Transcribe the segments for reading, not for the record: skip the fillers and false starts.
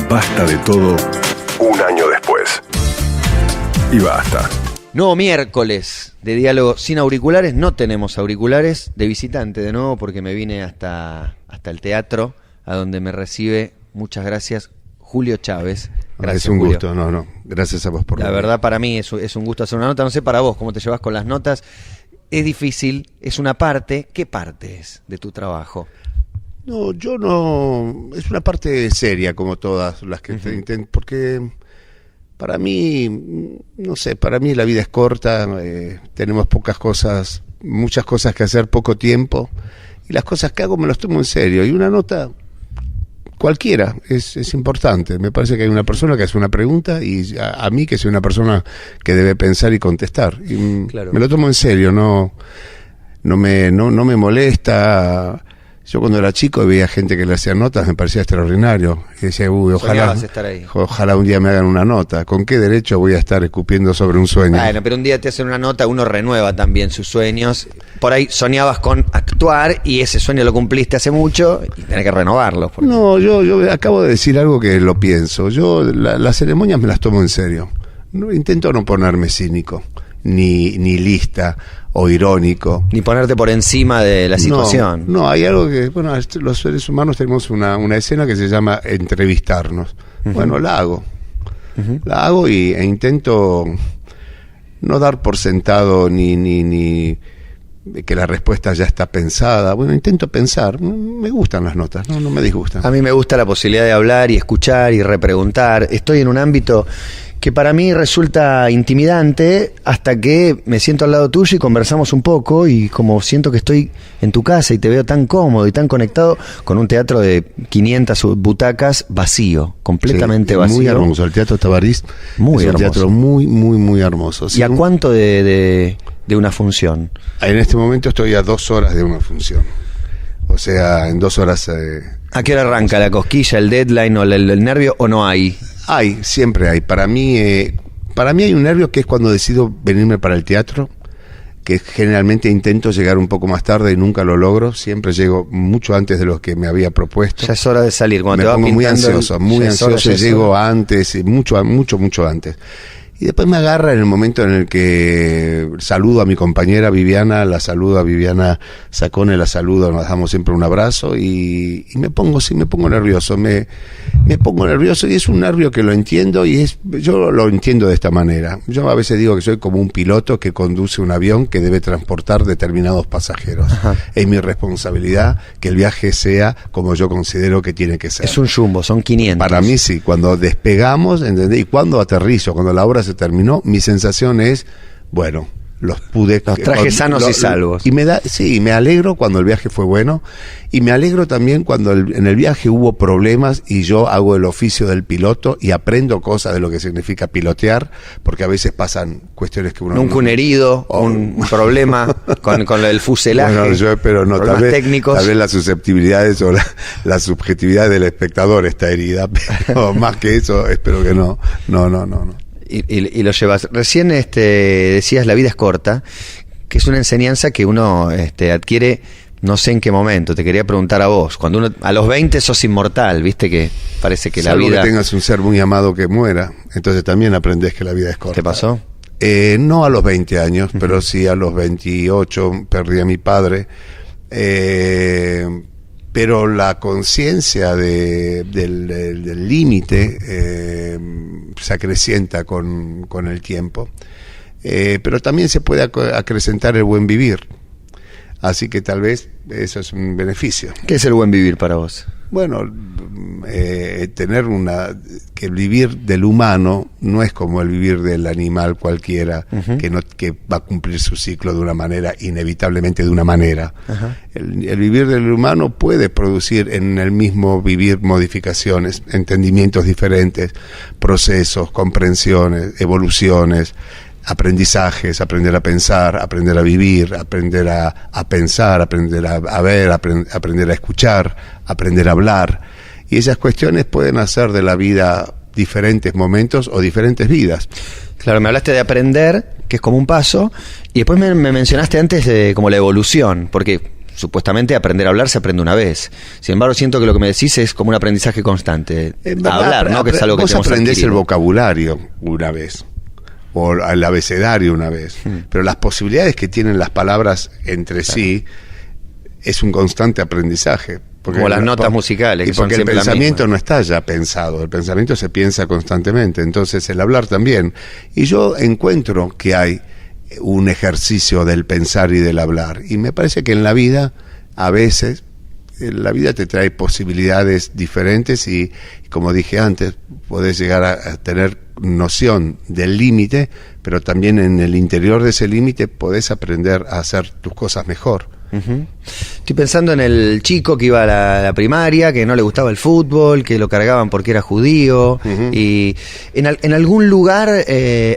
Basta de todo un año después. Y basta. Nuevo miércoles de diálogo sin auriculares. No tenemos auriculares. De visitante de nuevo porque me vine hasta el teatro, a donde me recibe, muchas gracias, Julio Chávez. Gracias, es un Julio. gusto, no. Gracias a vos por la verdad, para mí es un gusto hacer una nota. No sé para vos cómo te llevas con las notas. Es difícil, es una parte. ¿Qué parte es de tu trabajo? No, yo no. Es una parte seria, como todas las que te intento, porque para mí, no sé, para mí la vida es corta, tenemos muchas cosas que hacer, poco tiempo, y las cosas que hago me las tomo en serio, y una nota cualquiera es importante. Me parece que hay una persona que hace una pregunta y a mí que soy una persona que debe pensar y contestar, y claro, me lo tomo en serio, no me molesta. Yo cuando era chico veía gente que le hacía notas, me parecía extraordinario. Y decía, ojalá un día me hagan una nota. ¿Con qué derecho voy a estar escupiendo sobre un sueño? Bueno, pero un día te hacen una nota, uno renueva también sus sueños. Por ahí soñabas con actuar y ese sueño lo cumpliste hace mucho y tenés que renovarlo. Porque... No, yo acabo de decir algo que lo pienso. Yo las ceremonias me las tomo en serio. No, intento no ponerme cínico, ni lista o irónico. Ni ponerte por encima de la situación. No, hay algo que, bueno, los seres humanos tenemos una escena que se llama entrevistarnos. Bueno, la hago. La hago e intento no dar por sentado ni que la respuesta ya está pensada. Bueno, intento pensar. Me gustan las notas, no me disgustan. A mí me gusta la posibilidad de hablar y escuchar y repreguntar. Estoy en un ámbito que para mí resulta intimidante hasta que me siento al lado tuyo y conversamos un poco, y como siento que estoy en tu casa y te veo tan cómodo y tan conectado con un teatro de 500 butacas vacío, completamente vacío. Muy hermoso, el Teatro Tabarís muy es hermoso. Un teatro muy hermoso. ¿Y a cuánto de una función? En este momento estoy a 2 horas de una función. O sea, en 2 horas... ¿A qué hora arranca la cosquilla, el deadline o el nervio, o no hay? Siempre hay. Para mí hay un nervio que es cuando decido venirme para el teatro, que generalmente intento llegar un poco más tarde y nunca lo logro. Siempre llego mucho antes de lo que me había propuesto. Ya es hora de salir. Cuando me te pongo muy ansioso, llego antes, mucho antes. Y después me agarra en el momento en el que saludo a mi compañera Viviana, la saludo a Viviana Sacone, la saludo, nos damos siempre un abrazo y me pongo nervioso, me pongo nervioso, y es un nervio que lo entiendo, yo lo entiendo de esta manera. Yo a veces digo que soy como un piloto que conduce un avión que debe transportar determinados pasajeros. Ajá. Es mi responsabilidad que el viaje sea como yo considero que tiene que ser. Es un jumbo, son 500. Para mí sí, cuando despegamos, ¿entendés? Y cuando aterrizo, cuando la obra se terminó, mi sensación es, bueno, los traje sanos y salvos. Y me alegro cuando el viaje fue bueno, y me alegro también cuando en el viaje hubo problemas y yo hago el oficio del piloto y aprendo cosas de lo que significa pilotear, porque a veces pasan cuestiones que uno... Nunca un herido, un problema con el fuselaje, bueno, yo espero no, tal vez las susceptibilidades o la subjetividad del espectador está herida, pero más que eso espero que no. Y lo llevas. Recién decías la vida es corta, que es una enseñanza que uno adquiere, no sé en qué momento. Te quería preguntar a vos, cuando uno a los 20 sos inmortal, viste que parece que salvo la vida... que tengas un ser muy amado que muera, entonces también aprendés que la vida es corta. ¿Te pasó? No a los 20 años, pero sí a los 28 perdí a mi padre, pero la conciencia del límite se acrecienta con el tiempo, pero también se puede acrecentar el buen vivir, así que tal vez eso es un beneficio. ¿Qué es el buen vivir para vos? Bueno, que el vivir del humano no es como el vivir del animal cualquiera, que va a cumplir su ciclo de una manera, inevitablemente de una manera. El vivir del humano puede producir en el mismo vivir modificaciones, entendimientos diferentes, procesos, comprensiones, evoluciones, aprendizajes, aprender a pensar, aprender a vivir, aprender a pensar, aprender a ver, aprender a escuchar, aprender a hablar. Y esas cuestiones pueden hacer de la vida diferentes momentos o diferentes vidas. Claro, me hablaste de aprender, que es como un paso, y después me mencionaste antes de como la evolución, porque supuestamente aprender a hablar se aprende una vez. Sin embargo, siento que lo que me decís es como un aprendizaje constante. Hablar, ¿no? Que es algo que vos tenemos aprendés adquirido. el vocabulario una vez, o el abecedario una vez, pero las posibilidades que tienen las palabras entre sí es un constante aprendizaje. Como las notas musicales, que son porque el siempre la pensamiento misma. no está ya pensado, el pensamiento se piensa constantemente, entonces el hablar también. Y yo encuentro que hay un ejercicio del pensar y del hablar, y me parece que en la vida, a veces, la vida te trae posibilidades diferentes y como dije antes, podés llegar a tener noción del límite, pero también en el interior de ese límite podés aprender a hacer tus cosas mejor. Estoy pensando en el chico que iba a la primaria, que no le gustaba el fútbol, que lo cargaban porque era judío, y en algún lugar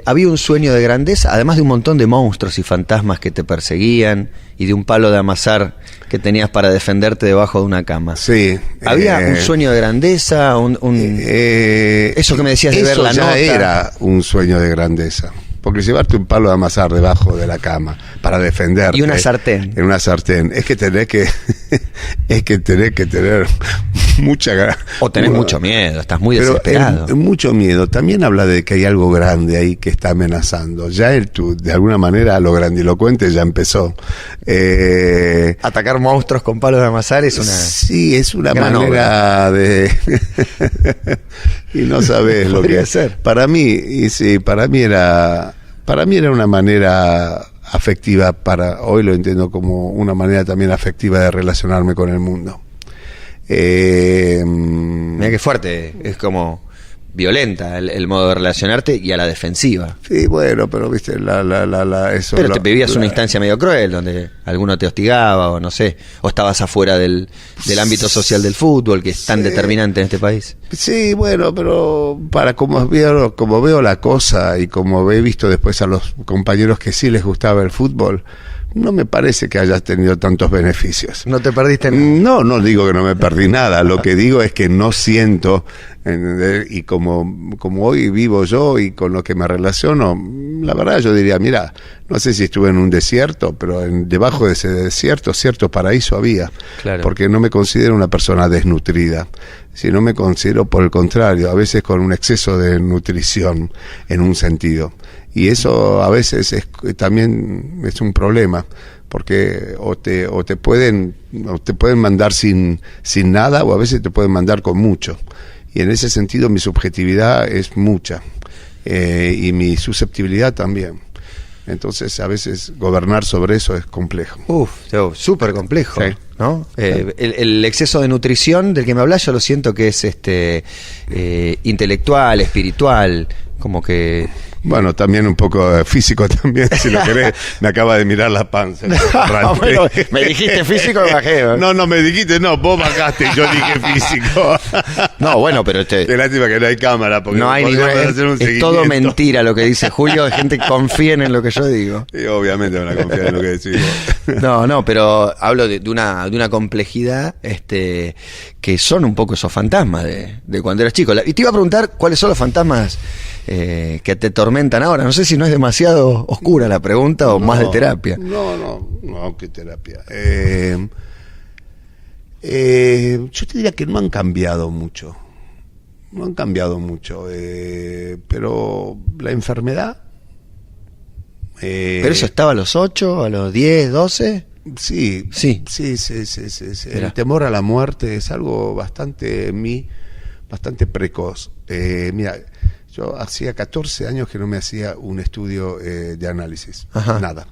había un sueño de grandeza, además de un montón de monstruos y fantasmas que te perseguían, y de un palo de amasar que tenías para defenderte debajo de una cama. Sí. Había un sueño de grandeza, eso que me decías de ver la ya nota. era un sueño de grandeza. Porque llevarte un palo de amasar debajo de la cama para defenderte. Y una sartén. En una sartén. Es que tenés que tener mucha. O tenés mucho miedo, estás muy pero desesperado. Mucho miedo. También habla de que hay algo grande ahí que está amenazando. Ya de alguna manera, lo grandilocuente ya empezó. Atacar monstruos con palos de amasar es una. Sí, es una gran manera de. Y no sabés lo Podría que ser. Para mí, y sí, para mí era una manera afectiva, hoy lo entiendo como una manera también afectiva de relacionarme con el mundo. Mira qué fuerte, es como violenta el modo de relacionarte y a la defensiva. Sí, bueno, pero viste, eso. Pero te vivías una instancia medio cruel donde alguno te hostigaba o no sé, o estabas afuera del ámbito social del fútbol, que es tan determinante en este país. Sí, bueno, pero como veo la cosa y como he visto después a los compañeros que sí les gustaba el fútbol, no me parece que hayas tenido tantos beneficios. ¿No te perdiste nada? No digo que no me perdí nada, lo que digo es que no siento, ¿entendés? Y como hoy vivo yo y con lo que me relaciono, la verdad yo diría, mira, no sé si estuve en un desierto, pero debajo de ese desierto, cierto paraíso había, Claro. porque no me considero una persona desnutrida, sino me considero por el contrario, a veces con un exceso de nutrición en un sentido. Y eso a veces también es un problema, porque o te pueden mandar sin nada, o a veces te pueden mandar con mucho. Y en ese sentido mi subjetividad es mucha, y mi susceptibilidad también. Entonces a veces gobernar sobre eso es complejo. Súper complejo, Sí. ¿no? El exceso de nutrición del que me hablas yo lo siento que es intelectual, espiritual, como que... Bueno, también un poco físico también, si lo querés. Me acaba de mirar la panza. Bueno, me dijiste físico, me bajé. No, me dijiste, no, vos bajaste y yo dije físico. No, bueno, pero Qué lástima que no hay cámara, porque no hay podríamos ningún, hacer un es seguimiento. todo mentira lo que dice Julio, de gente que confíen en lo que yo digo. Y obviamente van a confiar en lo que decimos. No, pero hablo de una complejidad que son un poco esos fantasmas de cuando eras chico. Y te iba a preguntar cuáles son los fantasmas que te tormentan ahora. No sé si no es demasiado oscura la pregunta o más de terapia. No, qué terapia. Yo te diría que no han cambiado mucho. Pero la enfermedad... ¿Pero eso estaba a los 8, a los 10, 12? Sí. Sí. El temor a la muerte es algo bastante precoz. Mira, yo hacía 14 años que no me hacía un estudio de análisis. Ajá. Nada.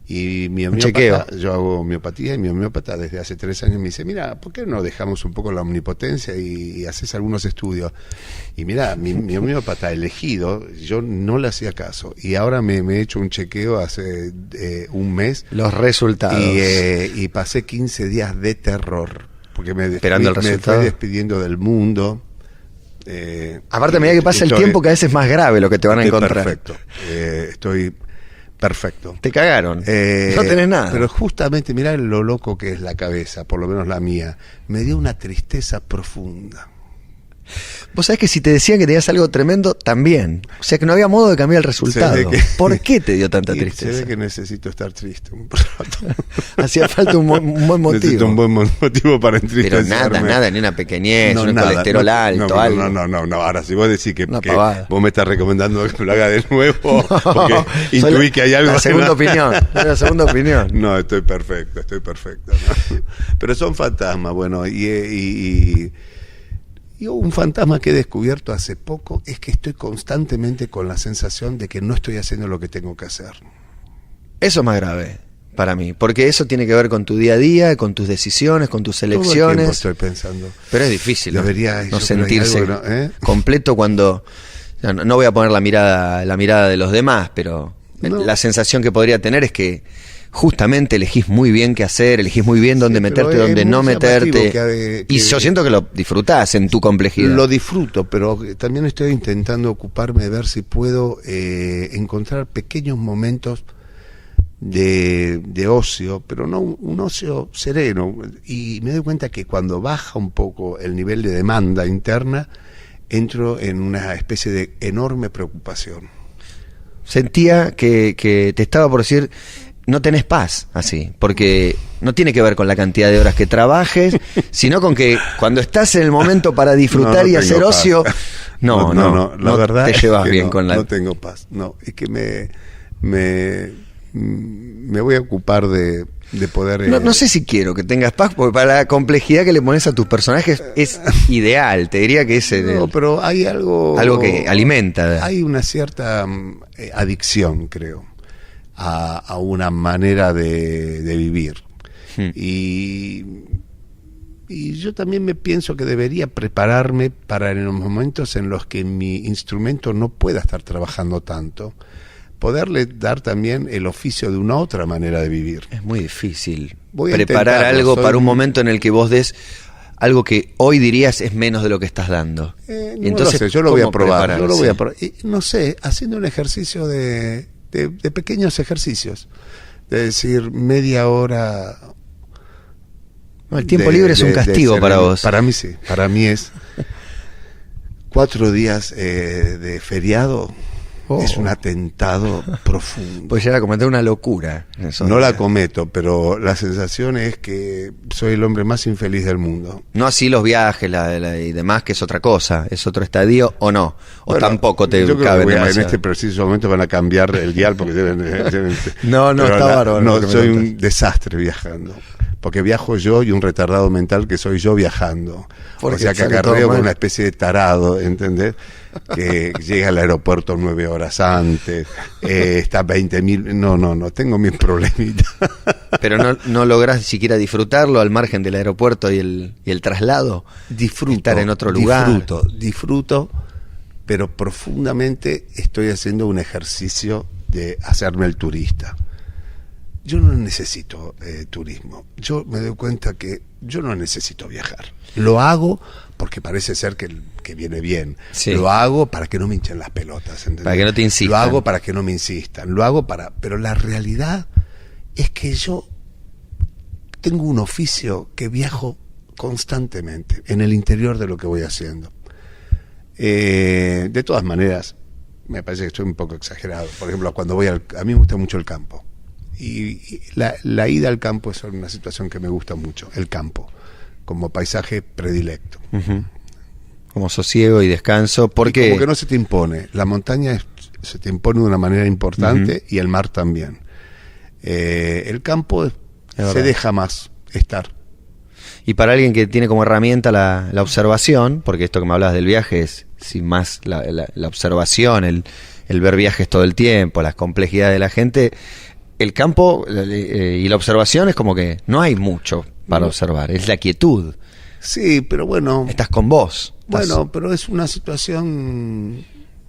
Y mi chequeo. homeópata, yo hago homeopatía, y mi homeópata desde hace 3 años me dice, mira, ¿por qué no dejamos un poco la omnipotencia y haces algunos estudios? Y mira, mi homeópata elegido, yo no le hacía caso. Y ahora me he hecho un chequeo hace un mes. Los resultados. Y pasé 15 días de terror. Porque Esperando el resultado. Me fui despidiendo del mundo. Aparte, a medida que pasa el tiempo, cada vez es más grave lo que te van a encontrar. Perfecto. Estoy perfecto. Te cagaron. No tenés nada. Pero justamente, mirá lo loco que es la cabeza, por lo menos la mía. Me dio una tristeza profunda. Vos sabés que si te decían que tenías algo tremendo, también. O sea que no había modo de cambiar el resultado. ¿Por qué te dio tanta tristeza? Se ve que necesito estar triste un rato. Hacía falta un buen motivo. Necesito un buen motivo para entristecerme. Pero nada, ni una pequeñez, un colesterol alto, algo. No. Ahora, si vos decís que vos me estás recomendando que lo haga de nuevo, porque intuí que hay algo... La segunda opinión. No, estoy perfecto. ¿No? Pero son fantasmas, bueno, y un fantasma que he descubierto hace poco es que estoy constantemente con la sensación de que no estoy haciendo lo que tengo que hacer. Eso es más grave para mí, porque eso tiene que ver con tu día a día, con tus decisiones, con tus elecciones. Todo el tiempo estoy pensando. Pero es difícil Debería, no sentirse algo, completo cuando... No voy a poner la mirada de los demás, pero la sensación que podría tener es que justamente elegís muy bien qué hacer, elegís muy bien dónde meterte, dónde no meterte. Y yo siento que lo disfrutás en tu complejidad. Lo disfruto, pero también estoy intentando ocuparme de ver si puedo encontrar pequeños momentos de ocio, pero no un ocio sereno. Y me doy cuenta que cuando baja un poco el nivel de demanda interna, entro en una especie de enorme preocupación. Sentía que te estaba por decir... No tenés paz así, porque no tiene que ver con la cantidad de horas que trabajes, sino con que cuando estás en el momento para disfrutar y hacer paz. Ocio, la verdad te llevas es que bien con la... No tengo paz, es que me voy a ocupar de poder... No sé si quiero que tengas paz, porque para la complejidad que le pones a tus personajes es ideal, te diría que es... pero hay algo que alimenta. Hay una cierta adicción, creo, a una manera de vivir. Y yo también me pienso que debería prepararme para en los momentos en los que mi instrumento no pueda estar trabajando tanto, poderle dar también el oficio de una otra manera de vivir. Es muy difícil preparar algo para un momento en el que vos des algo que hoy dirías es menos de lo que estás dando. Y entonces, yo lo voy a probar. Y, no sé, haciendo un ejercicio de pequeños ejercicios, de decir media hora. No, el tiempo libre es un castigo para vos. Para mí sí, para mí es 4 días de feriado. Es un atentado profundo. Pues llegar a cometer una locura. No la cometo, pero la sensación es que soy el hombre más infeliz del mundo. No así los viajes y demás, que es otra cosa. ¿Es otro estadio o no? O bueno, tampoco te cabe demasiado. En este preciso momento van a cambiar el dial porque deben No, está bárbaro. No, soy un desastre viajando. Porque viajo yo y un retardado mental que soy yo viajando. Porque o sea que acarreo con una especie de tarado, ¿entendés? Que llega al aeropuerto 9 horas antes, está 20.000... No, tengo mis problemitas. Pero no lográs siquiera disfrutarlo al margen del aeropuerto y el traslado. Disfruto. Estar en otro lugar. Disfruto, pero profundamente estoy haciendo un ejercicio de hacerme el turista. Yo no necesito turismo. Yo me doy cuenta que yo no necesito viajar. Lo hago porque parece ser que viene bien. Sí. Lo hago para que no me hinchen las pelotas, ¿entendés? Para que no te insistan. Lo hago para que no me insistan. Lo hago para... Pero la realidad es que yo tengo un oficio que viajo constantemente en el interior de lo que voy haciendo. De todas maneras, me parece que estoy un poco exagerado. Por ejemplo, cuando voy a mí me gusta mucho el campo. Y la ida al campo es una situación que me gusta mucho, el campo, como paisaje predilecto. Uh-huh. Como sosiego y descanso, porque... Como que no se te impone, la montaña se te impone de una manera importante, uh-huh, y el mar también. El campo se deja más estar. Y para alguien que tiene como herramienta la observación, porque esto que me hablabas del viaje es sin más la observación, el ver viajes todo el tiempo, las complejidades de la gente... El campo y la observación es como que no hay mucho para observar, es la quietud. Sí, pero bueno... Estás con vos. Bueno, pero es una situación...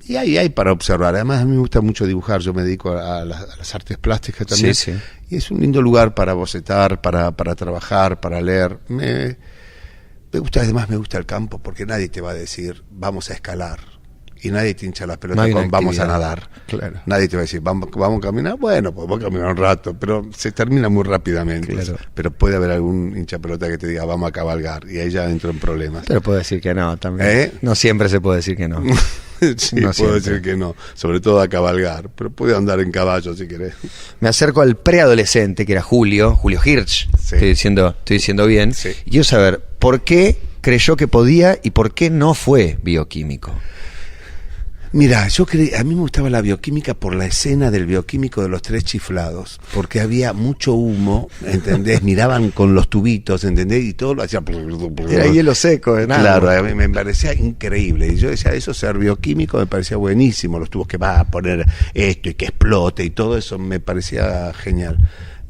Y hay para observar. Además, a mí me gusta mucho dibujar. Yo me dedico a las artes plásticas también. Sí. Y es un lindo lugar para bocetar, para trabajar, para leer. Me gusta, además me gusta el campo, porque nadie te va a decir, vamos a escalar. y nadie te hincha las No pelotas hay una con vamos a actividad. nadar. Claro. Nadie te va a decir, vamos a caminar. Bueno, pues vamos a caminar un rato, pero se termina muy rápidamente. Claro. Pero puede haber algún hincha pelota que te diga, vamos a cabalgar, y ahí ya entro en problemas. Pero puedo decir que no también. ¿Eh? No siempre se puede decir que no. Sí, No puedo siempre. decir que no, sobre todo a cabalgar, pero puede andar en caballo si querés. Me acerco al preadolescente, que era Julio Hirsch. Sí. Estoy diciendo bien. Sí. Y quiero saber, ¿por qué creyó que podía y por qué no fue bioquímico? Mira, a mí me gustaba la bioquímica por la escena del bioquímico de los 3 chiflados, porque había mucho humo, ¿entendés? Miraban con los tubitos, ¿entendés? Y todo lo hacía... Era hielo seco, de nada. Claro, a mí me parecía increíble. Y yo decía, eso ser bioquímico me parecía buenísimo, los tubos que va a poner esto y que explote y todo eso me parecía genial.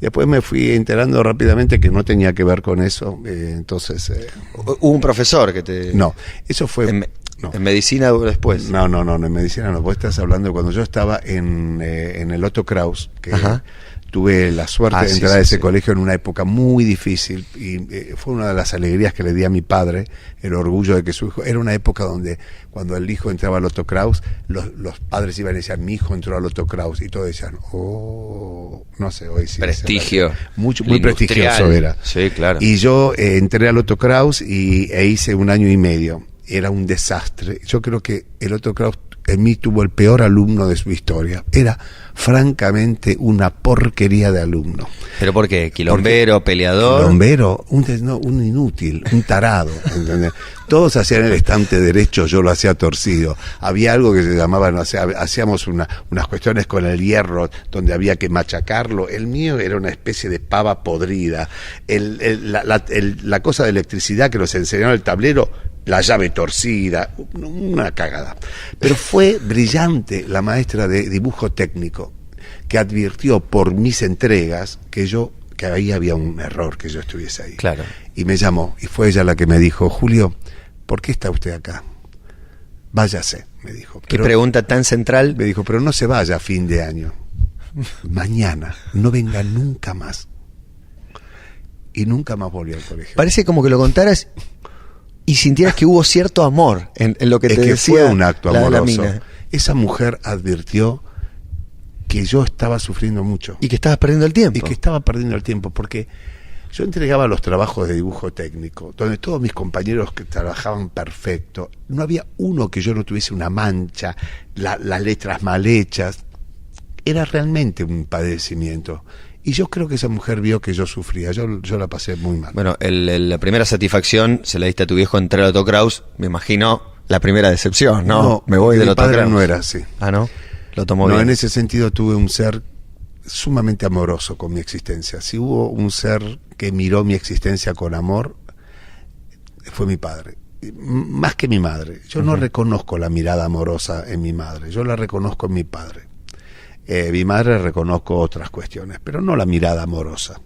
Después me fui enterando rápidamente que no tenía que ver con eso, entonces... Hubo un profesor que te... no, eso fue... En, no. en medicina después. No, en medicina no. Vos estás hablando de cuando yo estaba en el Otto Kraus, que Ajá. tuve la suerte de Sí, entrar sí, a ese sí. colegio en una época muy difícil y fue una de las alegrías que le di a mi padre, el orgullo de que su hijo... Era una época donde cuando el hijo entraba al Otto Kraus, los padres iban y decían, mi hijo entró al Otto Kraus, y todos decían, oh, no sé, hoy sí. Prestigio. Muy Industrial. prestigioso era. Sí, claro. Y yo entré al Otto Kraus e hice 1 año y medio. Era un desastre. Yo creo que el Otto Kraus en mí tuvo el peor alumno de su historia. Era francamente una porquería de alumno. ¿Pero por qué? ¿Quilombero, peleador? Quilombero, un inútil, un tarado, ¿entendés? Todos hacían el estante derecho, yo lo hacía torcido. Había algo que se llamaba, no sé, hacíamos unas cuestiones con el hierro donde había que machacarlo. El mío era una especie de pava podrida. La cosa de electricidad que nos enseñaron el tablero, la llave torcida, una cagada. Pero fue brillante la maestra de dibujo técnico, que advirtió por mis entregas que ahí había un error que yo estuviese ahí. Claro. Y me llamó, y fue ella la que me dijo, Julio, ¿por qué está usted acá? Váyase, me dijo. ¿Qué pregunta tan central? Me dijo, pero no se vaya a fin de año. Mañana, no venga nunca más. Y nunca más volvió al colegio. Parece como que lo contaras y sintieras que hubo cierto amor en lo que Es te que decía. fue un acto la amoroso. mina. Esa mujer advirtió que yo estaba sufriendo mucho. Y que estabas perdiendo el tiempo. Y que estaba perdiendo el tiempo, porque yo entregaba los trabajos de dibujo técnico, donde todos mis compañeros que trabajaban perfecto, no había uno que yo no tuviese una mancha, las letras mal hechas. Era realmente un padecimiento. Y yo creo que esa mujer vio que yo sufría, yo la pasé muy mal. Bueno, la primera satisfacción se la diste a tu viejo entrar al Otto Kraus, me imagino la primera decepción, ¿no? Me voy del mi Otto padre Kraus. no era así. Ah, ¿no? Lo tomó No, bien. en ese sentido tuve un ser sumamente amoroso con mi existencia. Si hubo un ser que miró mi existencia con amor, fue mi padre. Más que mi madre. Yo no reconozco la mirada amorosa en mi madre, yo la reconozco en mi padre. Mi madre reconozco otras cuestiones, pero no la mirada amorosa.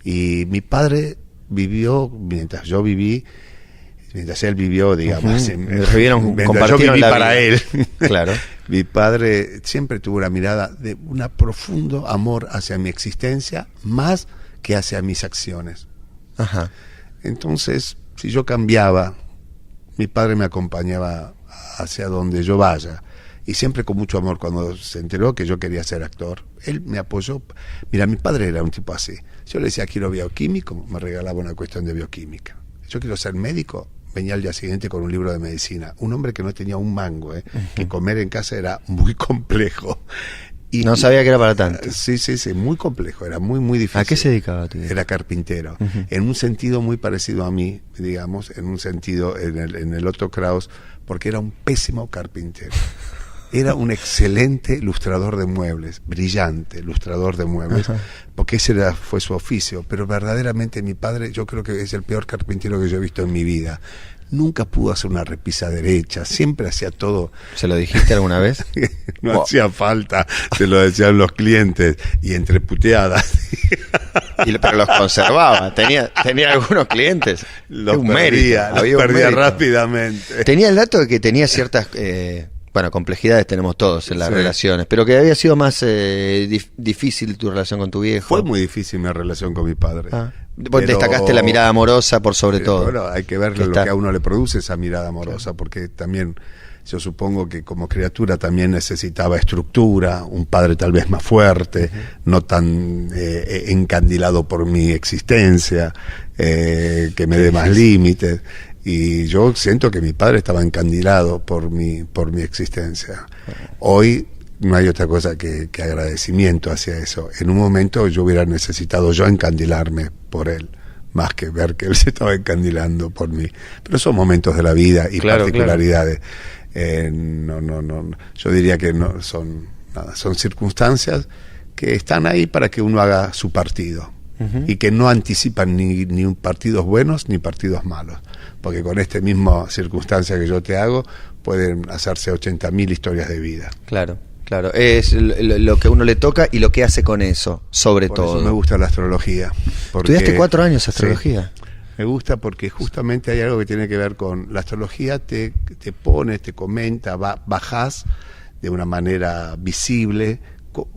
Y mi padre vivió, mientras yo viví, mientras él vivió, digamos, mientras yo compartieron viví la para vida. él. Claro. Mi padre siempre tuvo una mirada de un profundo amor hacia mi existencia, más que hacia mis acciones. Ajá. Entonces, si yo cambiaba, mi padre me acompañaba hacia donde yo vaya. Y siempre con mucho amor. Cuando se enteró que yo quería ser actor, él me apoyó. Mira, mi padre era un tipo así. Yo le decía, quiero bioquímico, me regalaba una cuestión de bioquímica. Yo quiero ser médico, venía al día siguiente con un libro de medicina. Un hombre que no tenía un mango, que comer en casa era muy complejo. Y No sabía que era para tanto. Sí, muy complejo, era muy difícil. ¿A qué se dedicaba tu viejo? Era carpintero. En un sentido muy parecido a mí, digamos, en un sentido en el Otto Kraus, porque era un pésimo carpintero. Era un excelente ilustrador de muebles, brillante ilustrador de muebles, porque ese fue su oficio. Pero verdaderamente mi padre, yo creo que es el peor carpintero que yo he visto en mi vida. Nunca pudo hacer una repisa derecha, siempre hacía todo. ¿Se lo dijiste alguna vez? No hacía falta, se lo decían los clientes, y entre puteadas. Pero los conservaba. Tenía algunos clientes. Los Un perdía, mérito. Había un perdía mérito. rápidamente. Tenía el dato de que tenía ciertas complejidades tenemos todos en las Sí. relaciones, pero que había sido más difícil tu relación con tu viejo. Fue muy difícil mi relación con mi padre. Vos destacaste la mirada amorosa por sobre todo. Bueno, hay que ver lo que a uno le produce esa mirada amorosa, porque también yo supongo que como criatura también necesitaba estructura, un padre tal vez más fuerte, no tan encandilado por mi existencia, que me dé más límites. Y yo siento que mi padre estaba encandilado por mi existencia. Hoy no hay otra cosa que agradecimiento hacia eso. En un momento yo hubiera necesitado yo encandilarme por él, más que ver que él se estaba encandilando por mí. Pero son momentos de la vida y particularidades. No, yo diría que no son nada, son circunstancias que están ahí para que uno haga su partido. Y que no anticipan ni partidos buenos ni partidos malos, porque con esta misma circunstancia que yo te hago pueden hacerse 80.000 historias de vida. Claro, es lo que uno le toca y lo que hace con eso, sobre Por todo. Eso me gusta la astrología. ¿Estudiaste 4 años astrología? Sí, me gusta porque justamente hay algo que tiene que ver con la astrología, te pone, te comenta, bajás de una manera visible,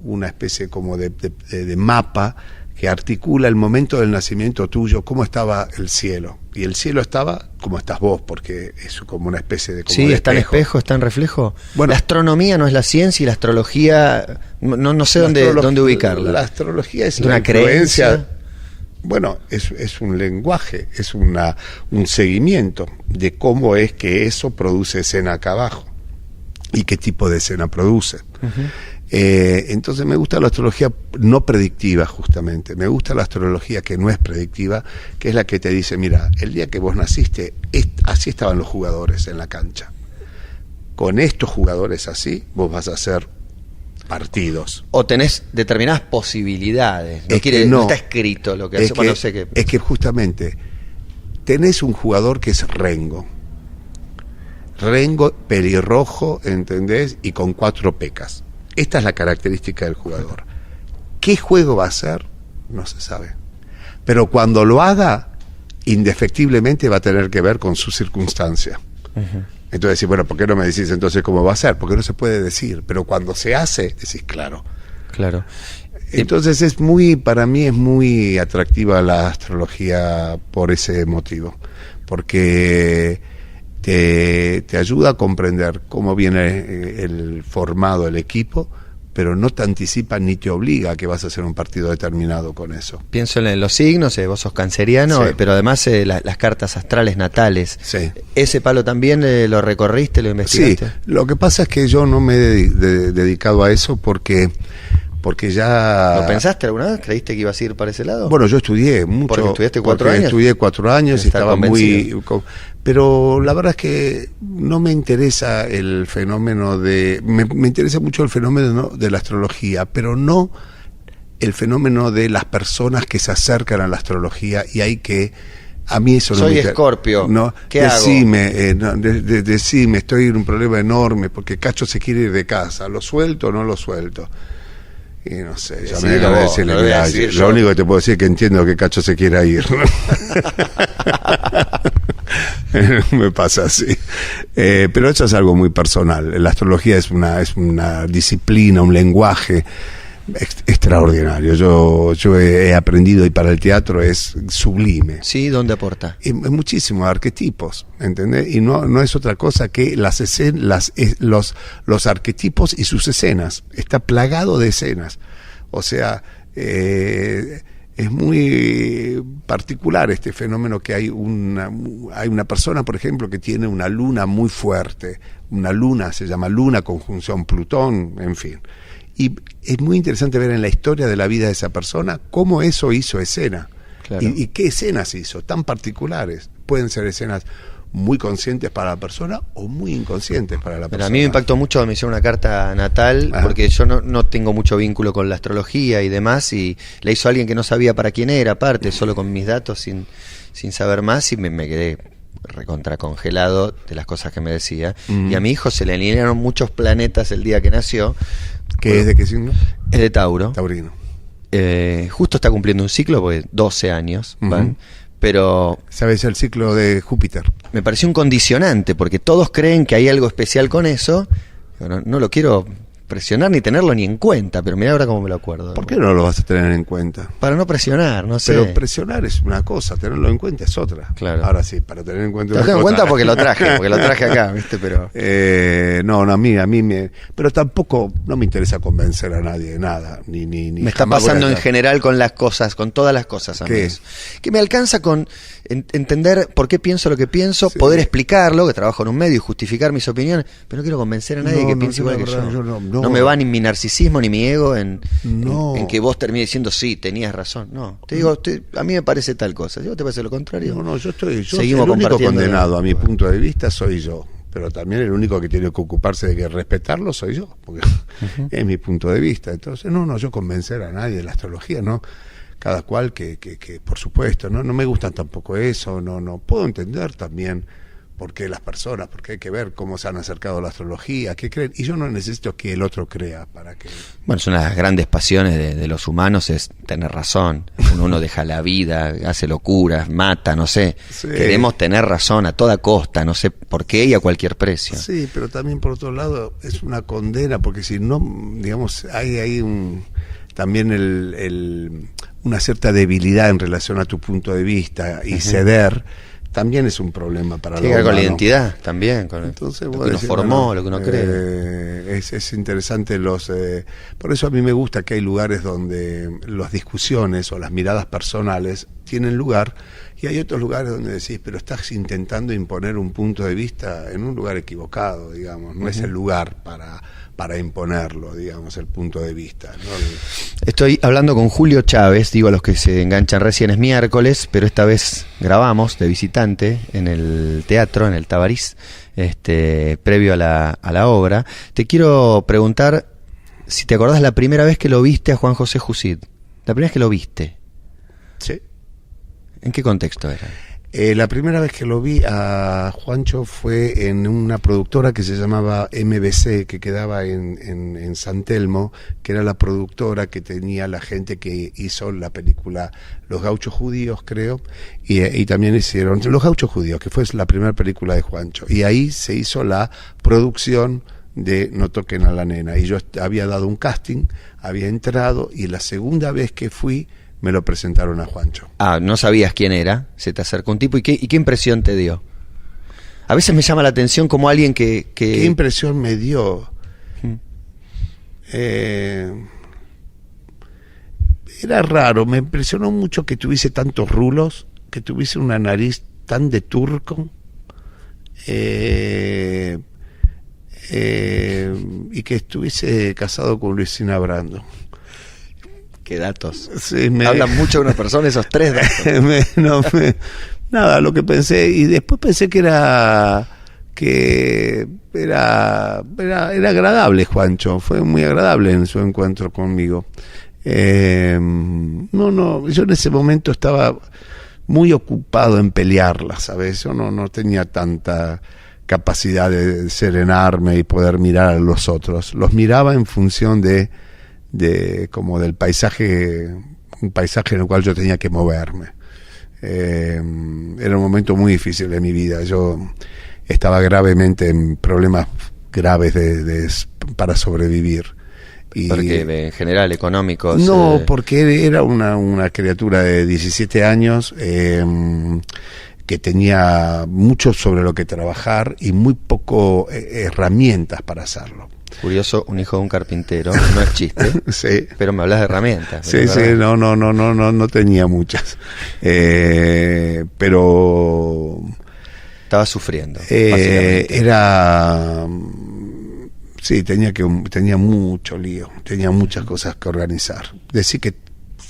una especie como de mapa que articula el momento del nacimiento tuyo, cómo estaba el cielo. Y el cielo estaba como estás vos, porque es como una especie de... Sí, está en espejo, está en reflejo. Bueno, la astronomía no es la ciencia y la astrología, no sé dónde ubicarla. La astrología es una creencia. Bueno, es un lenguaje, es un seguimiento de cómo es que eso produce escena acá abajo y qué tipo de escena produce. Entonces me gusta la astrología no predictiva, justamente. Me gusta la astrología que no es predictiva, que es la que te dice, mira, el día que vos naciste, así estaban los jugadores en la cancha. Con estos jugadores así, vos vas a hacer partidos. O tenés determinadas posibilidades. No está escrito lo que hace. No sé qué. Es que justamente tenés un jugador que es Rengo, pelirrojo, ¿entendés? Y con 4 pecas. Esta es la característica del jugador. ¿Qué juego va a hacer? No se sabe. Pero cuando lo haga, indefectiblemente va a tener que ver con su circunstancia. Entonces, bueno, ¿por qué no me decís entonces cómo va a ser? Porque no se puede decir. Pero cuando se hace, decís, claro. Entonces para mí es muy atractiva la astrología por ese motivo. Porque te ayuda a comprender cómo viene el formado, el equipo, pero no te anticipa ni te obliga a que vas a hacer un partido determinado con eso. Pienso en los signos, vos sos canceriano, sí. Pero además las cartas astrales natales. Sí. ¿Ese palo también lo recorriste, lo investigaste? Sí, lo que pasa es que yo no me he dedicado a eso porque ya... ¿Lo pensaste alguna vez? ¿Creíste que ibas a ir para ese lado? Bueno, yo estudié mucho. ¿Porque estudiaste 4 años? Estudié 4 años y estaba convencido. Pero la verdad es que no me interesa el fenómeno me interesa mucho el fenómeno de la astrología, pero no el fenómeno de las personas que se acercan a la astrología y hay que... A mí eso no me interesa. Soy Escorpio. No, ¿Qué decime, decime, estoy en un problema enorme porque Cacho se quiere ir de casa. ¿Lo suelto o no lo suelto? Y no sé, ya me acabo de decirle, lo único que te puedo decir es que entiendo que Cacho se quiera ir. Me pasa así. Pero eso es algo muy personal. La astrología es una disciplina, un lenguaje extraordinario. Yo he aprendido y para el teatro es sublime. Sí, ¿dónde aporta? Muchísimos arquetipos, ¿entendés? Y no es otra cosa que los arquetipos y sus escenas. Está plagado de escenas. O sea, es muy particular este fenómeno que hay una persona, por ejemplo, que tiene una luna muy fuerte. Una luna se llama luna conjunción Plutón, en fin. Y es muy interesante ver en la historia de la vida de esa persona cómo eso hizo escena. Claro. Y qué escenas hizo, tan particulares. Pueden ser escenas muy conscientes para la persona o muy inconscientes para la persona. A mí me impactó mucho, me hicieron una carta natal. Ajá. Porque yo no tengo mucho vínculo con la astrología y demás, y la hizo alguien que no sabía para quién era, aparte, solo con mis datos, sin saber más, y me quedé recontra congelado de las cosas que me decía. Y a mi hijo se le alinearon muchos planetas el día que nació. ¿Qué es de qué signo? Es de Tauro. Taurino. Justo está cumpliendo un ciclo, porque 12 años van, pero... ¿Sabes el ciclo de Júpiter? Me pareció un condicionante, porque todos creen que hay algo especial con eso. No lo quiero presionar ni tenerlo ni en cuenta, pero mirá ahora cómo me lo acuerdo. ¿Por qué no lo vas a tener en cuenta? Para no presionar, no sé. Pero presionar es una cosa, tenerlo en cuenta es otra. Claro. Ahora sí, para tener en cuenta. Lo tengo en cuenta porque lo traje acá, ¿viste? Pero no, a mí me. Pero tampoco no me interesa convencer a nadie de nada, ni. Me está pasando en general con las cosas, con todas las cosas a mí. ¿Qué? Que me alcanza con entender por qué pienso lo que pienso, Sí. poder explicarlo, que trabajo en un medio y justificar mis opiniones, pero no quiero convencer a nadie que piense igual que yo. No me va ni mi narcisismo ni mi ego en que vos termines diciendo sí, tenías razón. No, te digo, a mí me parece tal cosa. Si vos te parece lo contrario. No, yo seguimos el único compartiendo condenado a mi punto de vista soy yo. Pero también el único que tiene que ocuparse de que respetarlo soy yo, porque es mi punto de vista. Entonces, yo convencer a nadie de la astrología, no. Cada cual que por supuesto, no me gustan tampoco eso, no puedo entender también por qué las personas, porque hay que ver cómo se han acercado a la astrología, qué creen, y yo no necesito que el otro crea para que... Bueno, es una de las grandes pasiones de los humanos, es tener razón. Uno deja la vida, hace locuras, mata, no sé. Sí. Queremos tener razón a toda costa, no sé por qué y a cualquier precio. Sí, pero también por otro lado es una condena, porque si no, digamos, hay también una cierta debilidad en relación a tu punto de vista y ceder también es un problema para tiene que ver con la identidad también, con entonces, lo que uno formó, lo que uno cree. Es interesante por eso a mí me gusta que hay lugares donde las discusiones o las miradas personales tienen lugar, y hay otros lugares donde decís, pero estás intentando imponer un punto de vista en un lugar equivocado, digamos, no es el lugar para imponerlo, digamos, el punto de vista, ¿no? Estoy hablando con Julio Chávez, digo a los que se enganchan recién, es miércoles, pero esta vez grabamos de visitante en el teatro, en el Tabarís, previo a la obra. Te quiero preguntar si te acordás la primera vez que lo viste a Juan José Jusid. La primera vez que lo viste. Sí. ¿En qué contexto era? La primera vez que lo vi a Juancho fue en una productora que se llamaba MBC, que quedaba en San Telmo, que era la productora que tenía la gente que hizo la película Los Gauchos Judíos, creo, y también hicieron Los Gauchos Judíos, que fue la primera película de Juancho, y ahí se hizo la producción de No toquen a la nena, y yo había dado un casting, había entrado, y la segunda vez que fui me lo presentaron a Juancho. Ah, no sabías quién era, se te acercó un tipo, ¿y qué impresión te dio? A veces me llama la atención como alguien que... ¿Qué impresión me dio? Era raro, me impresionó mucho que tuviese tantos rulos, que tuviese una nariz tan de turco, y que estuviese casado con Luisina Brando. ¿Qué datos? Sí, hablan mucho de una persona esos tres datos. Nada, lo que pensé, y después pensé que era agradable Juancho, fue muy agradable en su encuentro conmigo. Yo en ese momento estaba muy ocupado en pelearla, ¿sabes? Yo no tenía tanta capacidad de serenarme y poder mirar a los otros. Los miraba en función de como del paisaje, un paisaje en el cual yo tenía que moverme. Era un momento muy difícil de mi vida. Yo estaba gravemente en problemas graves para sobrevivir. Porque en general económicos. No, porque era una criatura de 17 años que tenía mucho sobre lo que trabajar y muy poco herramientas para hacerlo. Curioso, un hijo de un carpintero, no es chiste. Sí. Pero me hablas de herramientas. Sí, no tenía muchas. Pero estaba sufriendo. Sí, tenía mucho lío, tenía muchas cosas que organizar. Decir que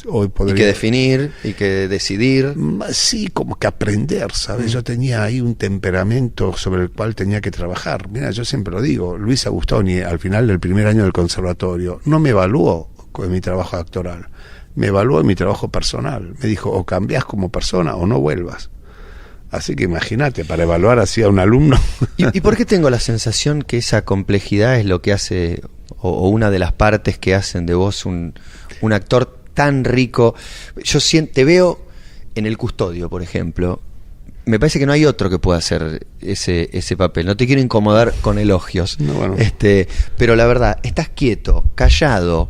hoy podría... Y que definir, y que decidir. Sí, como que aprender, ¿sabes? Yo tenía ahí un temperamento sobre el cual tenía que trabajar. Mira, yo siempre lo digo, Luis Agustoni, al final del primer año del conservatorio, no me evaluó en mi trabajo actoral, me evaluó en mi trabajo personal. Me dijo, o cambiás como persona o no vuelvas. Así que imagínate, para evaluar así a un alumno. ¿Y por qué tengo la sensación que esa complejidad es lo que hace, o una de las partes que hacen de vos un actor tan rico? Yo te veo en El Custodio, por ejemplo, me parece que no hay otro que pueda hacer ese papel. No te quiero incomodar con elogios. No, bueno. Pero la verdad, estás quieto, callado,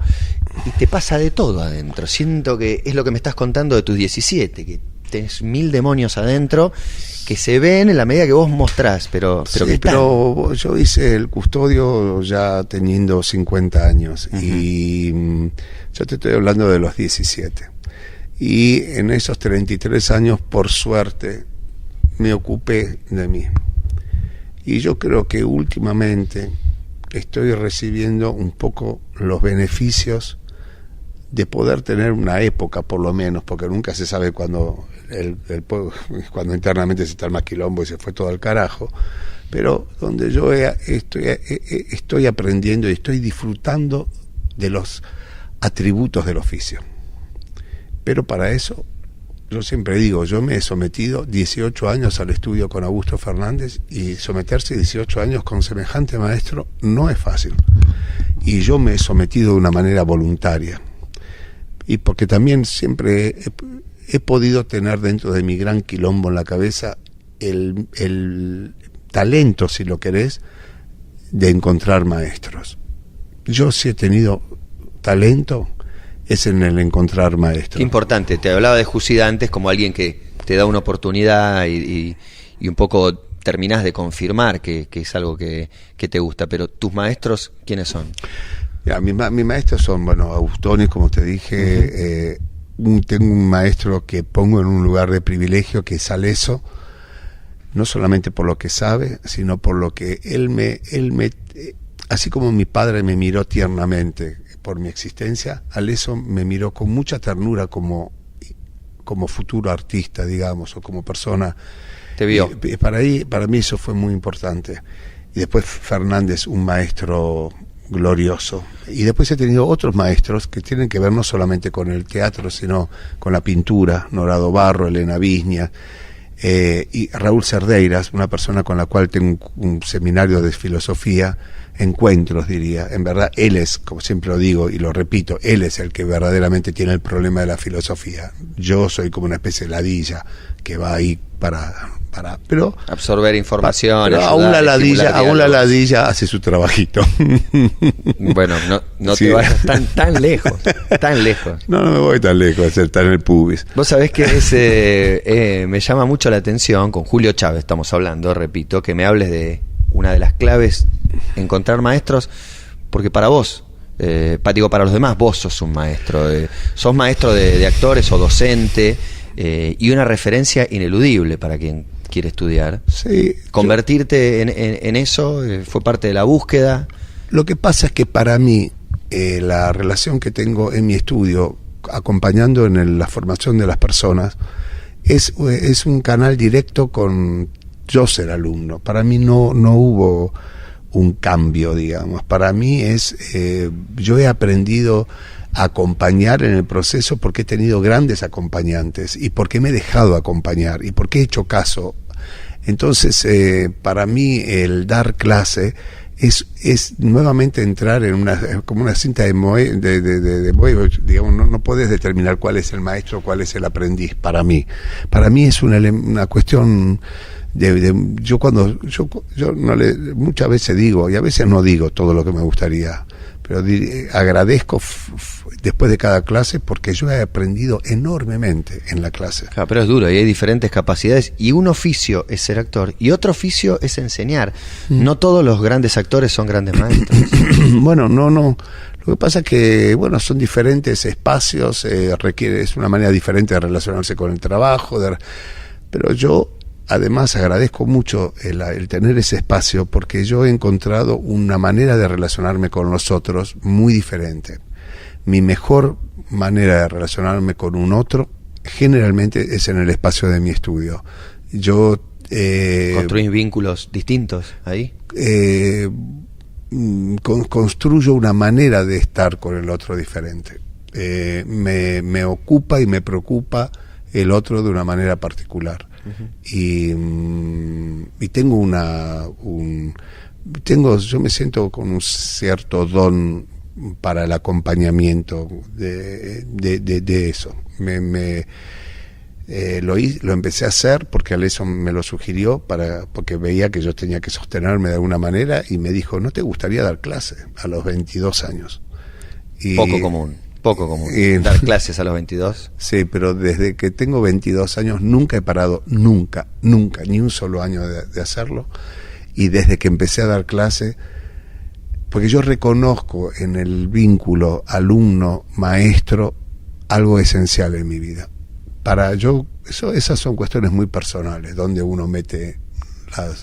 y te pasa de todo adentro. Siento que es lo que me estás contando de tus 17, que tenés 1000 demonios adentro que se ven en la medida que vos mostrás, pero Sí, que están. pero yo hice el custodio ya teniendo 50 años y yo te estoy hablando de los 17. Y en esos 33 años, por suerte, me ocupé de mí. Y yo creo que últimamente estoy recibiendo un poco los beneficios de poder tener una época, por lo menos, porque nunca se sabe cuando cuando internamente se está el más quilombo y se fue todo al carajo, pero donde yo estoy aprendiendo y estoy disfrutando de los atributos del oficio. Pero para eso, yo siempre digo, yo me he sometido 18 años al estudio con Augusto Fernández, y someterse 18 años con semejante maestro no es fácil. Y yo me he sometido de una manera voluntaria. Y porque también siempre he podido tener dentro de mi gran quilombo en la cabeza el talento, si lo querés, de encontrar maestros. Yo sí he tenido talento, es en el encontrar maestros. Qué importante, te hablaba de Jusida antes como alguien que te da una oportunidad y un poco terminás de confirmar que es algo que te gusta, pero tus maestros, ¿quiénes son? Ya, mis maestros son, bueno, Augustoni, como te dije. Tengo un maestro que pongo en un lugar de privilegio, que es Aleso, no solamente por lo que sabe, sino por lo que él me así como mi padre me miró tiernamente por mi existencia, Aleso me miró con mucha ternura como futuro artista, digamos, o como persona. Te vio. Para mí eso fue muy importante. Y después Fernández, un maestro glorioso. Y después he tenido otros maestros que tienen que ver no solamente con el teatro, sino con la pintura: Norado Barro, Elena Viña, y Raúl Cerdeiras, una persona con la cual tengo un seminario de filosofía, encuentros, diría. En verdad, él es, como siempre lo digo y lo repito, él es el que verdaderamente tiene el problema de la filosofía. Yo soy como una especie de ladilla que va ahí para pero absorber información, pero aún la ladilla hace su trabajito. Bueno, no Sí. te vayas tan lejos, tan lejos. No me voy tan lejos, está en el pubis. Vos sabés que me llama mucho la atención, con Julio Chávez estamos hablando, repito, que me hables de una de las claves, encontrar maestros, porque para vos, para los demás, vos sos un maestro, sos maestro de actores o docente, y una referencia ineludible para quien quiere estudiar. Sí, Convertirte en eso fue parte de la búsqueda. Lo que pasa es que para mí la relación que tengo en mi estudio, acompañando en la formación de las personas, es un canal directo con yo ser alumno. Para mí no hubo un cambio, digamos. Para mí yo he aprendido a acompañar en el proceso porque he tenido grandes acompañantes y porque me he dejado acompañar y porque he hecho caso. Entonces, para mí el dar clase es nuevamente entrar en como una cinta de Moe, digamos. No puedes determinar cuál es el maestro, cuál es el aprendiz. Para mí es una cuestión yo muchas veces digo, y a veces no digo todo lo que me gustaría, pero agradezco después de cada clase, porque yo he aprendido enormemente en la clase. Claro, pero es duro y hay diferentes capacidades, y un oficio es ser actor y otro oficio es enseñar. No todos los grandes actores son grandes maestros. Bueno, no. Lo que pasa es que, bueno, son diferentes espacios, es una manera diferente de relacionarse con el trabajo, pero yo además agradezco mucho el tener ese espacio, porque yo he encontrado una manera de relacionarme con los otros muy diferente. Mi mejor manera de relacionarme con un otro generalmente es en el espacio de mi estudio. Yo ¿Construís vínculos distintos ahí? Construyo una manera de estar con el otro diferente. Me ocupa y me preocupa el otro de una manera particular. Y tengo yo me siento con un cierto don para el acompañamiento de eso. Lo empecé a hacer porque Aleso me lo sugirió, porque veía que yo tenía que sostenerme de alguna manera, y me dijo, ¿no te gustaría dar clase a los 22 años? Poco común. Dar clases a los 22. Sí, pero desde que tengo 22 años nunca he parado, nunca, ni un solo año de hacerlo. Y desde que empecé a dar clase, porque yo reconozco en el vínculo alumno-maestro algo esencial en mi vida. Esas son cuestiones muy personales, donde uno mete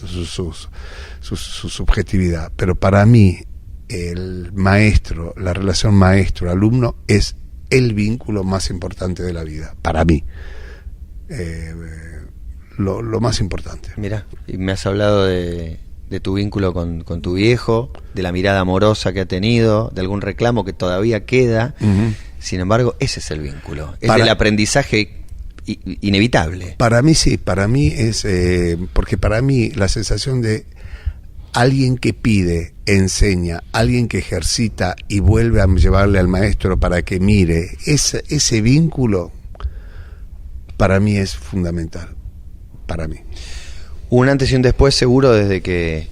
su subjetividad. Pero para mí, el maestro, la relación maestro-alumno es el vínculo más importante de la vida, para mí. Lo más importante. Mira, y me has hablado de tu vínculo con tu viejo, de la mirada amorosa que ha tenido, de algún reclamo que todavía queda. Uh-huh. Sin embargo, ese es el vínculo. Es el aprendizaje inevitable. Para mí sí, para mí es... porque para mí la sensación de alguien que pide, enseña, alguien que ejercita y vuelve a llevarle al maestro para que mire, ese vínculo para mí es fundamental. Para mí. Un antes y un después seguro desde que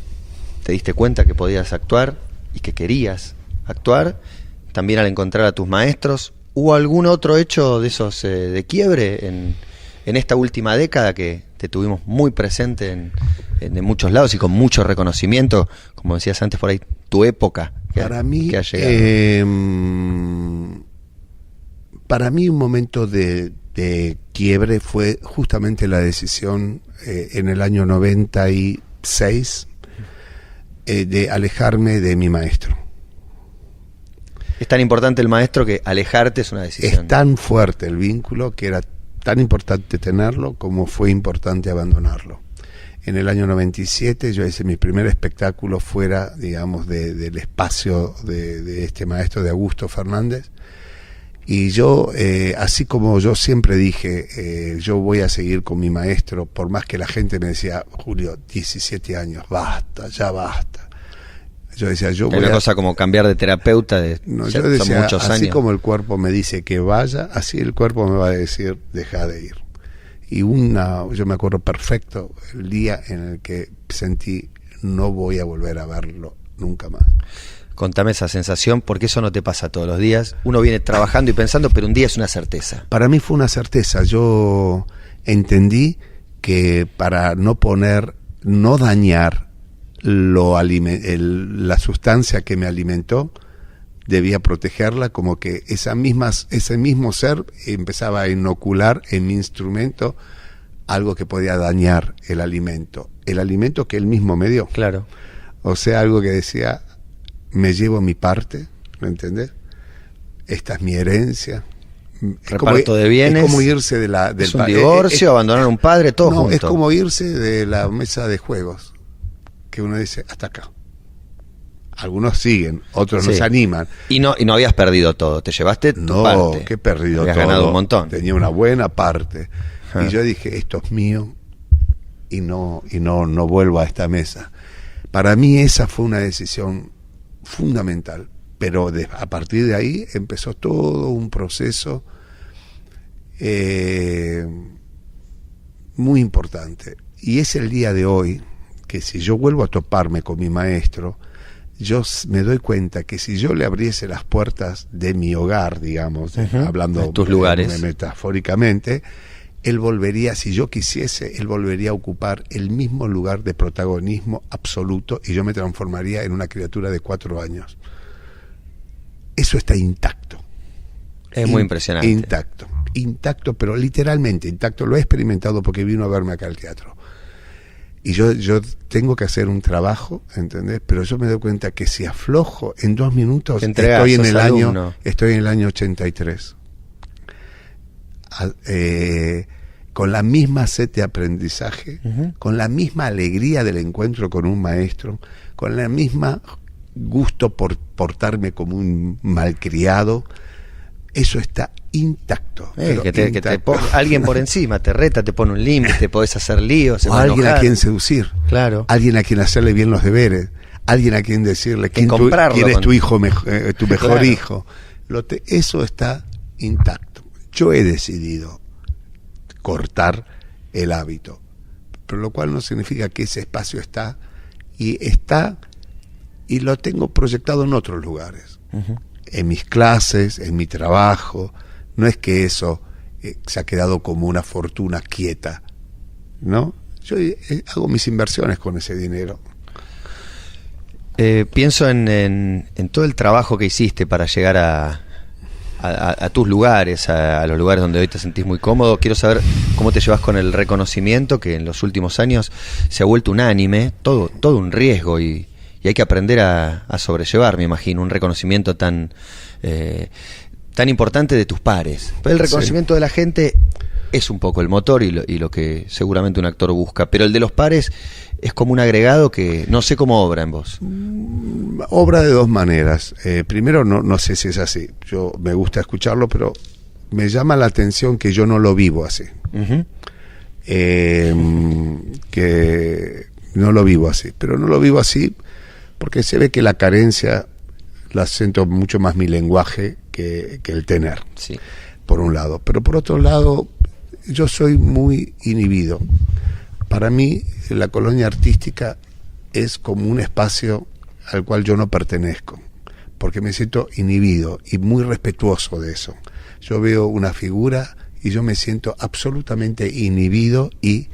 te diste cuenta que podías actuar y que querías actuar, también al encontrar a tus maestros. ¿Hubo algún otro hecho de esos de quiebre en esta última década que te tuvimos muy presente en muchos lados y con mucho reconocimiento, como decías antes por ahí, tu época para mí, que ha llegado? Para mí un momento de quiebre fue justamente la decisión en el año 96 de alejarme de mi maestro. Es tan importante el maestro que alejarte es una decisión. Es tan fuerte el vínculo que era tan importante tenerlo como fue importante abandonarlo. En el año 97 yo hice mi primer espectáculo fuera, digamos, del espacio de este maestro, de Augusto Fernández. Y yo, así como yo siempre dije, yo voy a seguir con mi maestro, por más que la gente me decía, Julio, 17 años, basta, ya basta. Yo decía, yo voy una cosa como cambiar de terapeuta yo decía, muchos así años. Como el cuerpo me dice que vaya, así el cuerpo me va a decir, deja de ir. Y yo me acuerdo perfecto el día en el que sentí, no voy a volver a verlo nunca más. Contame esa sensación, porque eso no te pasa todos los días. Uno viene trabajando y pensando, pero un día es una certeza. Para mí fue una certeza. Yo entendí que para no dañar la sustancia que me alimentó, debía protegerla, como que ese mismo ser empezaba a inocular en mi instrumento algo que podía dañar el alimento que él mismo me dio. Claro. O sea, algo que decía, me llevo mi parte, ¿me entendés? Esta es mi herencia. Reparto de bienes. Es como irse del es un divorcio, abandonar a un padre, todo junto. Es como irse de la mesa de juegos, que uno dice, hasta acá. Algunos siguen, otros no se animan. Y no habías perdido todo, te llevaste tu parte. No, que he perdido habías todo. Ganado un montón. Tenía una buena parte. Y yo dije, esto es mío y no vuelvo a esta mesa. Para mí esa fue una decisión fundamental, pero a partir de ahí empezó todo un proceso muy importante. Y es el día de hoy que si yo vuelvo a toparme con mi maestro, yo me doy cuenta que si yo le abriese las puertas de mi hogar, digamos, hablando de tus lugares, metafóricamente, él volvería, si yo quisiese, él volvería a ocupar el mismo lugar de protagonismo absoluto y yo me transformaría en una criatura de 4 años. Eso está intacto. Es muy impresionante. Intacto, pero literalmente intacto. Lo he experimentado porque vino a verme acá al teatro. Y yo tengo que hacer un trabajo, ¿entendés? Pero yo me doy cuenta que si aflojo en 2 minutos, estoy en el año 83. Con la misma sed de aprendizaje, con la misma alegría del encuentro con un maestro, con la misma gusto por portarme como un malcriado. Eso está intacto. Alguien por encima te reta, te pone un límite, te podés hacer líos. O alguien a quien seducir. Claro. Alguien a quien hacerle bien los deberes. Alguien a quien decirle quién es tu hijo, tu mejor hijo. Eso está intacto. Yo he decidido cortar el hábito. Pero lo cual no significa que ese espacio está y lo tengo proyectado en otros lugares. Uh-huh. En mis clases, en mi trabajo. No es que eso se ha quedado como una fortuna quieta, ¿no? Yo hago mis inversiones con ese dinero. Pienso en todo el trabajo que hiciste para llegar a tus lugares, a los lugares donde hoy te sentís muy cómodo. Quiero saber cómo te llevas con el reconocimiento que en los últimos años se ha vuelto unánime, todo un riesgo y hay que aprender a sobrellevar, me imagino, un reconocimiento tan importante de tus pares. Pero el reconocimiento de la gente es un poco el motor y lo que seguramente un actor busca, pero el de los pares es como un agregado que no sé cómo obra en vos. Obra de dos maneras. Primero, no sé si es así. Yo me gusta escucharlo, pero me llama la atención que yo no lo vivo así. Uh-huh. Que no lo vivo así. Pero no lo vivo así porque se ve que la carencia la siento mucho más mi lenguaje que el tener. Sí. Por un lado. Pero por otro lado, yo soy muy inhibido. Para mí, la colonia artística es como un espacio al cual yo no pertenezco, porque me siento inhibido y muy respetuoso de eso. Yo veo una figura y yo me siento absolutamente inhibido y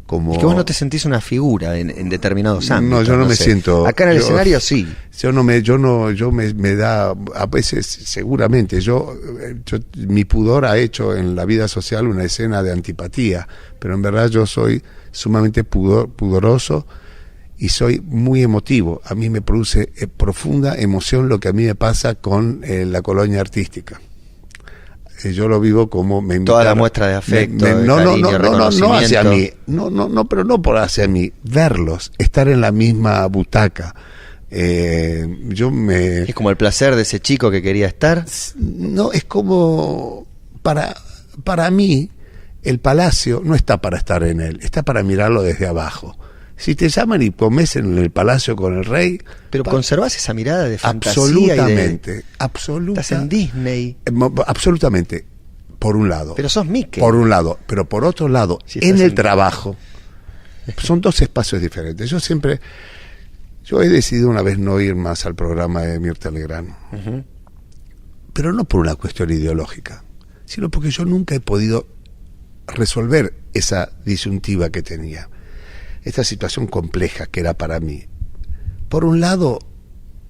como... Es que vos no te sentís una figura en determinados ámbitos. No, yo no me siento... Acá en el escenario sí. Yo me da, a veces seguramente, mi pudor ha hecho en la vida social una escena de antipatía, pero en verdad yo soy sumamente pudoroso y soy muy emotivo. A mí me produce profunda emoción lo que a mí me pasa con la colonia artística. Yo lo vivo como me invitaron, toda la muestra de afecto, de cariño, no hacia mí, pero no por hacia mí, verlos, estar en la misma butaca. Es como el placer de ese chico que quería estar. No, es como para mí el palacio no está para estar en él, está para mirarlo desde abajo. Si te llaman y comes en el palacio con el rey... Pero conservás esa mirada de fantasía. Absolutamente. Estás en Disney. Absolutamente. Por un lado. Pero sos Mickey. Por un lado. Pero por otro lado, si en el trabajo, son dos espacios diferentes. Yo he decidido una vez no ir más al programa de Mirta Legrand. Uh-huh. Pero no por una cuestión ideológica, sino porque yo nunca he podido resolver esa disyuntiva que tenía. Esta situación compleja que era para mí. Por un lado,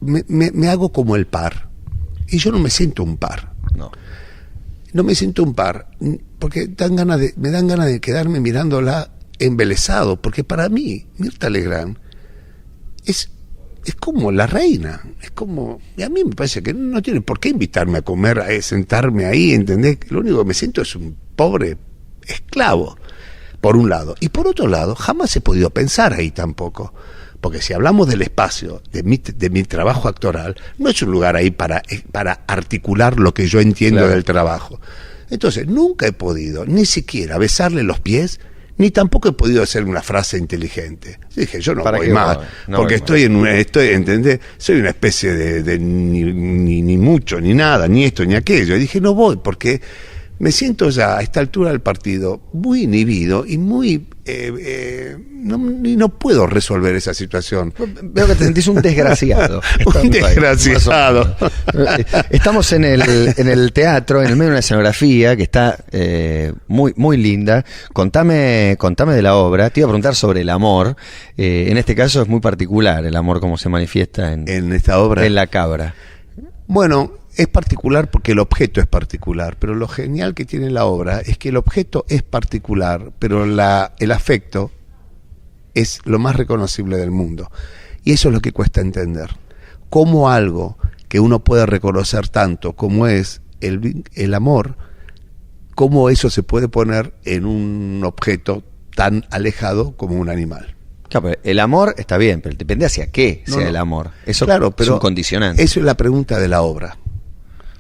me hago como el par. Y yo no me siento un par. No me siento un par, porque me dan ganas de quedarme mirándola embelesado. Porque para mí, Mirta Legrand es como la reina. Es como... Y a mí me parece que no tiene por qué invitarme a comer, a sentarme ahí, ¿entendés? Lo único que me siento es un pobre esclavo. Por un lado. Y por otro lado, jamás he podido pensar ahí tampoco. Porque si hablamos del espacio de mi trabajo actoral, no es un lugar ahí para articular lo que yo entiendo del trabajo. Entonces, nunca he podido ni siquiera besarle los pies, ni tampoco he podido hacer una frase inteligente. Dije, yo no voy más, porque estoy ¿entendés? Soy una especie de ni mucho, ni nada, ni esto, ni aquello. Y dije, no voy, porque... me siento ya a esta altura del partido muy inhibido y muy... no puedo resolver esa situación. Veo que te sentís un desgraciado. Un desgraciado. Estamos en el teatro, en el medio de una escenografía que está muy, muy linda. Contame de la obra. Te iba a preguntar sobre el amor. En este caso es muy particular el amor como se manifiesta en esta obra. En La Cabra. Bueno... es particular porque el objeto es particular, pero lo genial que tiene la obra es que el objeto es particular, pero el afecto es lo más reconocible del mundo. Y eso es lo que cuesta entender. Cómo algo que uno puede reconocer tanto como es el amor, cómo eso se puede poner en un objeto tan alejado como un animal. Claro, pero el amor está bien, pero depende hacia qué sea el amor. Eso claro, pero es un condicionante. Eso es la pregunta de la obra.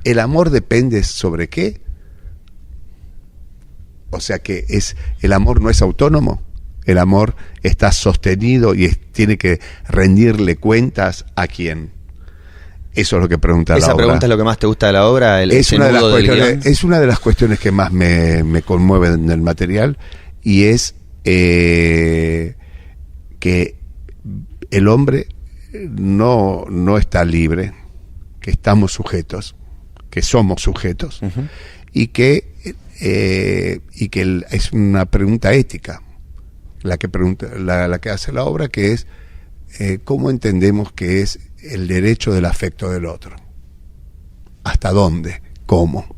¿El amor depende sobre qué? O sea que el amor no es autónomo. El amor está sostenido y tiene que rendirle cuentas a quién. Eso es lo que pregunta la obra. ¿Esa pregunta es lo que más te gusta de la obra? Es una de las cuestiones que más me conmueven del material, y es que el hombre no está libre, que estamos sujetos, que somos sujetos, uh-huh. y que es una pregunta ética la que hace la obra, que es cómo entendemos que es el derecho del afecto del otro, hasta dónde, cómo,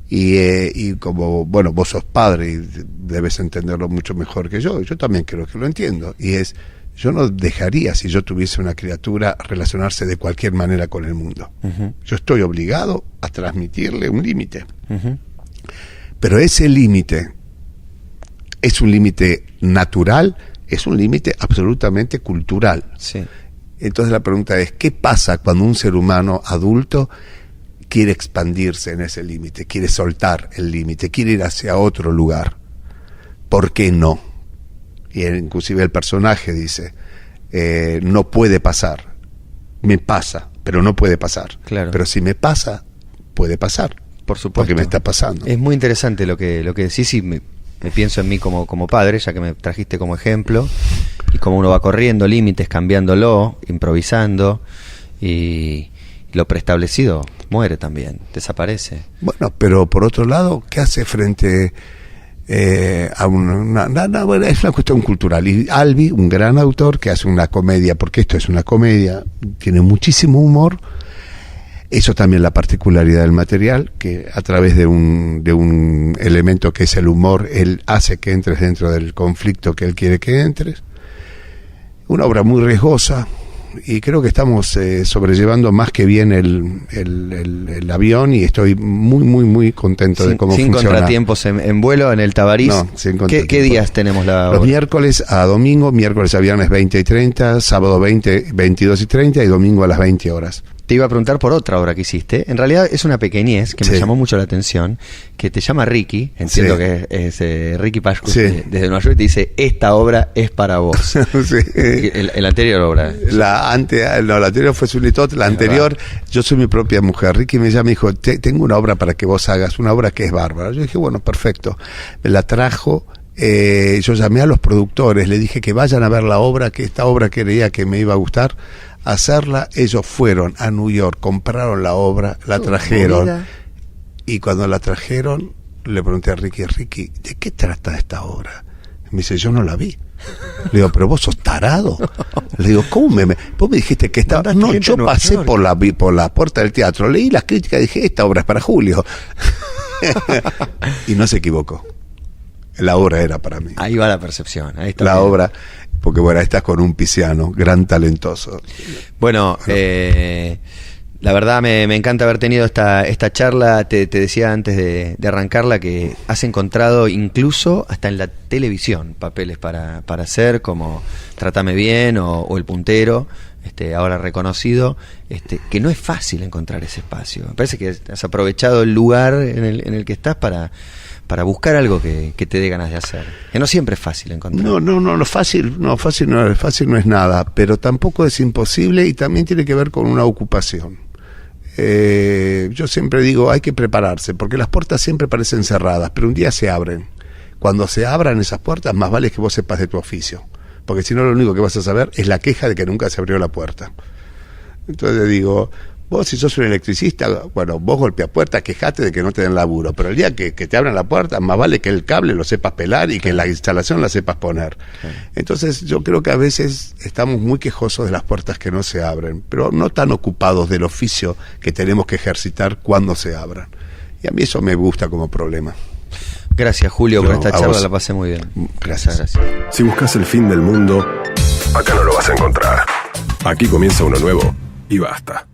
y como, bueno, vos sos padre y debes entenderlo mucho mejor que yo también creo que lo entiendo, y es, yo no dejaría, si yo tuviese una criatura, relacionarse de cualquier manera con el mundo. Uh-huh. Yo estoy obligado a transmitirle un límite. Uh-huh. Pero ese límite es un límite natural, es un límite absolutamente cultural. Sí. Entonces la pregunta es, ¿qué pasa cuando un ser humano adulto quiere expandirse en ese límite, quiere soltar el límite, quiere ir hacia otro lugar? ¿Por qué no? Y inclusive el personaje dice, no puede pasar, me pasa, pero no puede pasar. Claro. Pero si me pasa, puede pasar. Por supuesto. Porque me está pasando. Es muy interesante lo que decís, y me pienso en mí como padre, ya que me trajiste como ejemplo, y cómo uno va corriendo límites, cambiándolo, improvisando, y lo preestablecido muere también, desaparece. Bueno, pero por otro lado, ¿qué hace frente a bueno, es una cuestión cultural? Y Albi, un gran autor que hace una comedia, porque esto es una comedia, tiene muchísimo humor. Eso también la particularidad del material, que a través de un elemento que es el humor, él hace que entres dentro del conflicto que él quiere que entres. Una obra muy riesgosa, y creo que estamos sobrellevando más que bien el avión, y estoy muy, muy, muy contento de cómo funciona. Sin contratiempos en vuelo, en el Tabarís. No, sin contratiempos. ¿Qué días tenemos la obra? Los miércoles a domingo, miércoles a viernes 20 y 30, sábado 20, 22 y 30 y domingo a las 20 horas. Te iba a preguntar por otra obra que hiciste. En realidad es una pequeñez que me llamó mucho la atención, que te llama Ricky, entiendo que es Ricky Pascu, desde Nueva York, te dice, esta obra es para vos. Sí. El anterior obra. La anterior fue Sulitot, la anterior, yo soy mi propia mujer. Ricky me llama y dijo, tengo una obra para que vos hagas, una obra que es bárbara. Yo dije, bueno, perfecto. Me la trajo. Yo llamé a los productores, le dije que vayan a ver la obra, que esta obra creía que me iba a gustar, hacerla. Ellos fueron a New York, compraron la obra, la trajeron, y cuando la trajeron le pregunté a Ricky, ¿de qué trata esta obra? Me dice, yo no la vi. Le digo, pero vos sos tarado. Le digo, ¿cómo vos me dijiste que estaba? No, yo pasé por la puerta del teatro, leí las críticas y dije, esta obra es para Julio. Y no se equivocó. La obra era para mí. Ahí va la percepción. Ahí está la obra, porque bueno, estás con un pisciano, gran talentoso. Bueno, la verdad me encanta haber tenido esta charla. Te decía antes de arrancarla que has encontrado incluso hasta en la televisión papeles para hacer, como Trátame Bien o El Puntero, ahora reconocido, que no es fácil encontrar ese espacio. Me parece que has aprovechado el lugar en el que estás para buscar algo que te dé ganas de hacer. Que no siempre es fácil encontrar. No, fácil no es nada, pero tampoco es imposible, y también tiene que ver con una ocupación. Yo siempre digo, hay que prepararse, porque las puertas siempre parecen cerradas, pero un día se abren. Cuando se abran esas puertas, más vale que vos sepas de tu oficio, porque si no, lo único que vas a saber es la queja de que nunca se abrió la puerta. Entonces digo, vos si sos un electricista, bueno, vos golpeas puertas, quejate de que no te den laburo, pero el día que te abran la puerta, más vale que el cable lo sepas pelar y que la instalación la sepas poner. Entonces yo creo que a veces estamos muy quejosos de las puertas que no se abren, pero no tan ocupados del oficio que tenemos que ejercitar cuando se abran. Y a mí eso me gusta como problema. Gracias, Julio, por esta charla, la pasé muy bien. Gracias. Si buscas el fin del mundo, acá no lo vas a encontrar. Aquí comienza uno nuevo y basta.